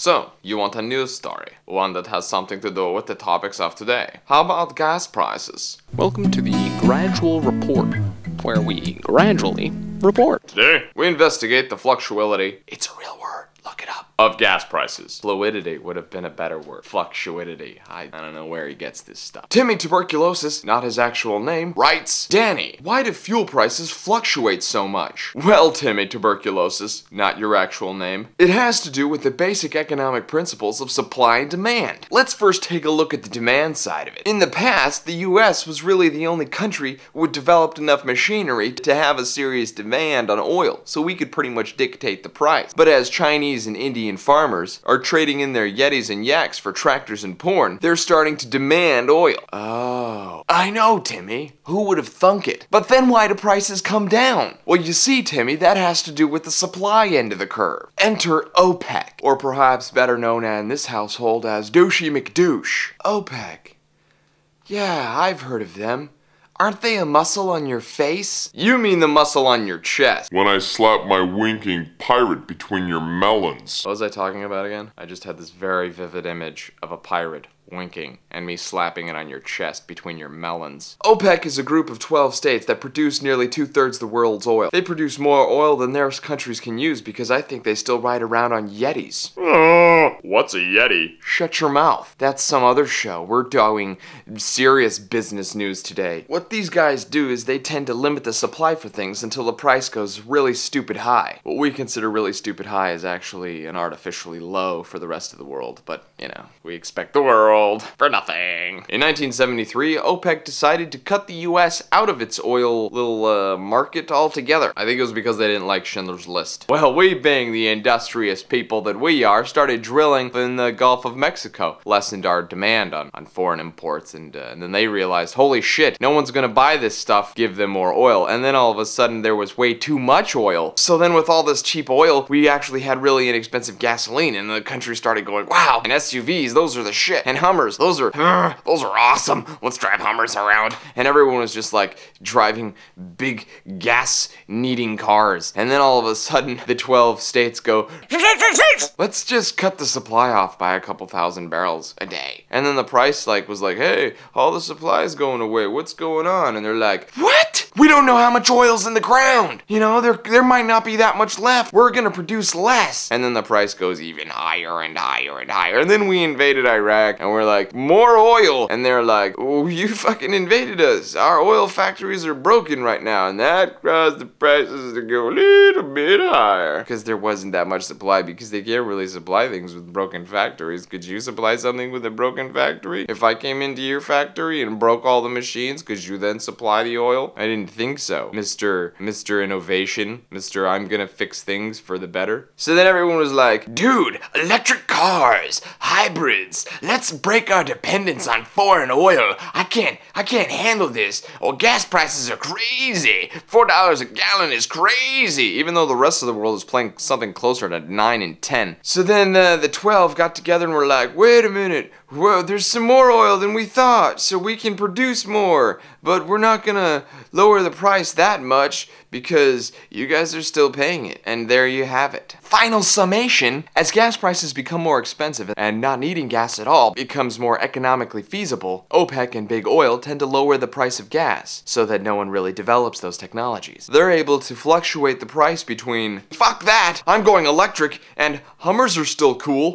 So, you want a news story? One that has something to do with the topics of today. How about gas prices? Welcome to the Gradual Report, where we gradually report. Today, we investigate the fluctuality. It's a real word, look it up. Of gas prices. Fluidity would have been a better word. Fluctuidity. I don't know where he gets this stuff. Timmy Tuberculosis, not his actual name, writes, Danny, why do fuel prices fluctuate so much? Well, Timmy Tuberculosis, not your actual name, it has to do with the basic economic principles of supply and demand. Let's first take a look at the demand side of it. In the past, the US was really the only country who had developed enough machinery to have a serious demand on oil, so we could pretty much dictate the price. But as Chinese and Indian farmers are trading in their Yetis and yaks for tractors and porn, they're starting to demand oil. Oh, I know, Timmy. Who would have thunk it? But then why do prices come down? Well, you see, Timmy, that has to do with the supply end of the curve. Enter OPEC, or perhaps better known in this household as Douchey McDouche. OPEC. Yeah, I've heard of them. Aren't they a muscle on your face? You mean the muscle on your chest. When I slap my winking pirate between your melons. What was I talking about again? I just had this very vivid image of a pirate winking and me slapping it on your chest between your melons. OPEC is a group of 12 states that produce nearly 2/3 the world's oil. They produce more oil than their countries can use because I think they still ride around on Yetis. What's a Yeti? Shut your mouth. That's some other show. We're doing serious business news today. What these guys do is they tend to limit the supply for things until the price goes really stupid high. What we consider really stupid high is actually an artificially low for the rest of the world, but, you know, we expect the world for nothing. In 1973, OPEC decided to cut the US out of its oil little market altogether. I think it was because they didn't like Schindler's List. Well, we being the industrious people that we are, started drilling in the Gulf of Mexico, lessened our demand on foreign imports, and then they realized, holy shit, no one's gonna buy this stuff, give them more oil. And then all of a sudden there was way too much oil. So then with all this cheap oil, we actually had really inexpensive gasoline, and the country started going, wow, and SUVs, those are the shit. And Hummers, those are awesome. Let's drive Hummers around. And everyone was just like driving big gas-needing cars. And then all of a sudden, the 12 states go, let's just cut the supply off by a couple thousand barrels a day. And then the price was like, hey, all the supply is going away. What's going on? And they're like, what? We don't know how much oil's in the ground. You know, there might not be that much left. We're gonna produce less. And then the price goes even higher and higher and higher. And then we invaded Iraq, and we're like, more oil. And they're like, oh, you fucking invaded us. Our oil factories are broken right now. And that caused the prices to go a little bit higher. Because there wasn't that much supply, because they can't really supply things with broken factories. Could you supply something with a broken factory? If I came into your factory and broke all the machines, could you then supply the oil? I didn't think so. Mr. Innovation. Mr. I'm gonna fix things for the better. So then everyone was like, dude, electric cars, hybrids, let's break our dependence on foreign oil. I can't handle this. Oh, gas prices are crazy. $4 a gallon is crazy. Even though the rest of the world is playing something closer to 9 and 10. So then the 12 got together and were like, wait a minute. Whoa, there's some more oil than we thought, so we can produce more. But we're not gonna lower the price that much because you guys are still paying it. And there you have it. Final summation, as gas prices become more expensive and not needing gas at all becomes more economically feasible, OPEC and big oil tend to lower the price of gas so that no one really develops those technologies. They're able to fluctuate the price between, fuck that, I'm going electric, and Hummers are still cool.